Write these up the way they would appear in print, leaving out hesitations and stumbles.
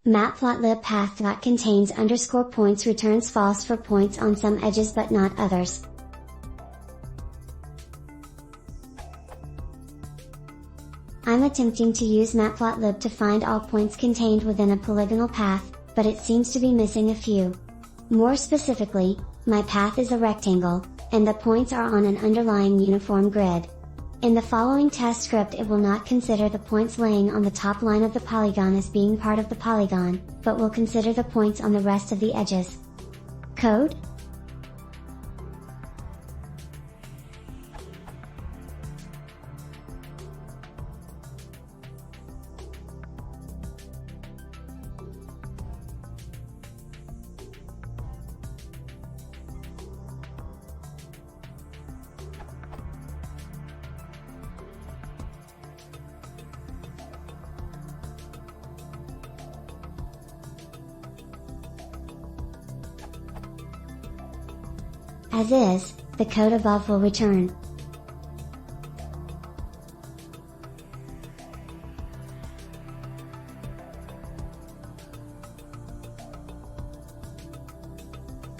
Matplotlib path.contains underscore points returns false for points on some edges but not others. I'm attempting to use Matplotlib to find all points contained within a polygonal path, but it seems to be missing a few. More specifically, my path is a rectangle, and the points are on an underlying uniform grid. In the following test script it will not consider the points laying on the top line of the polygon as being part of the polygon, but will consider the points on the rest of the edges. Code? As is, the code above will return.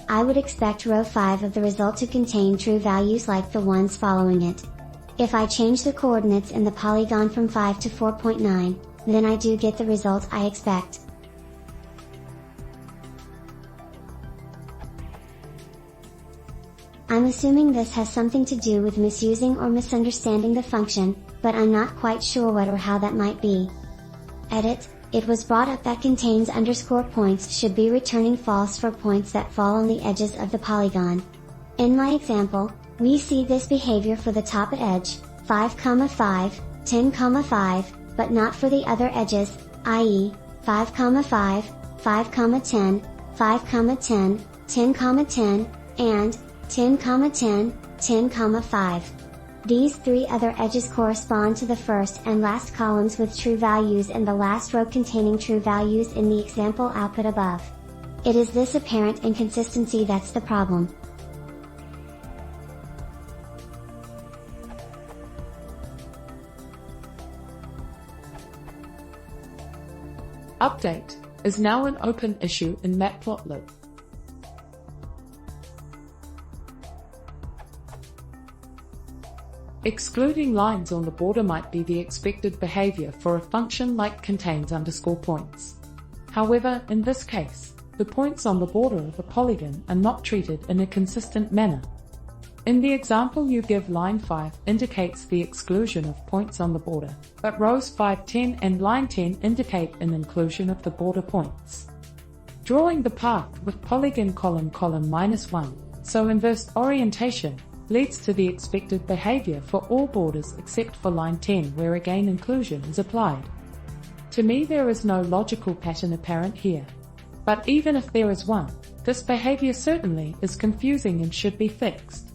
I would expect row 5 of the result to contain true values like the ones following it. If I change the coordinates in the polygon from 5 to 4.9, then I do get the result I expect. I'm assuming this has something to do with misusing or misunderstanding the function, but I'm not quite sure what or how that might be. Edit, it was brought up that contains underscore points should be returning false for points that fall on the edges of the polygon. In my example, we see this behavior for the top edge, 5, 5, 10, 5, but not for the other edges, i.e., 5, 5, 5, 10, 5, 10, 10, 10, and 10, 10, 10, 5. These three other edges correspond to the first and last columns with true values and the last row containing true values in the example output above. It is this apparent inconsistency that's the problem. Update is now an open issue in Matplotlib. Excluding lines on the border might be the expected behavior for a function like contains underscore points. However, in this case, the points on the border of the polygon are not treated in a consistent manner. In the example you give, line 5 indicates the exclusion of points on the border, but rows 5, 10 and line 10 indicate an inclusion of the border points. Drawing the path with polygon column -1, so inverse orientation, leads to the expected behavior for all borders except for line 10 where again inclusion is applied. To me there is no logical pattern apparent here. But even if there is one, this behavior certainly is confusing and should be fixed.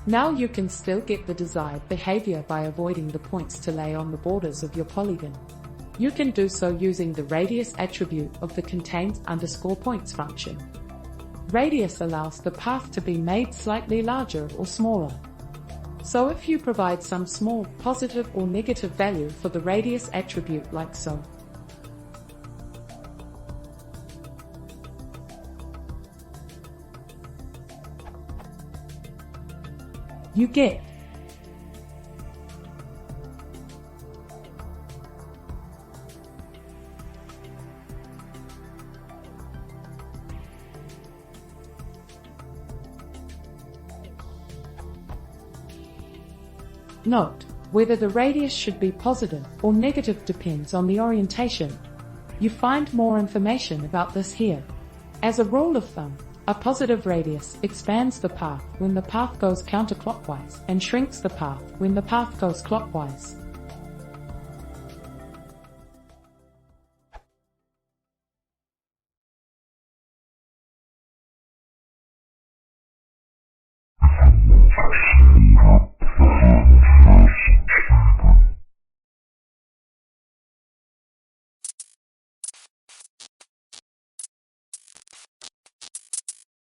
Now you can still get the desired behavior by avoiding the points to lay on the borders of your polygon. You can do so using the radius attribute of the contains underscore points function. Radius allows the path to be made slightly larger or smaller. So if you provide some small positive or negative value for the radius attribute like so, you get Note, whether the radius should be positive or negative depends on the orientation. You find more information about this here. As a rule of thumb, a positive radius expands the path when the path goes counterclockwise and shrinks the path when the path goes clockwise.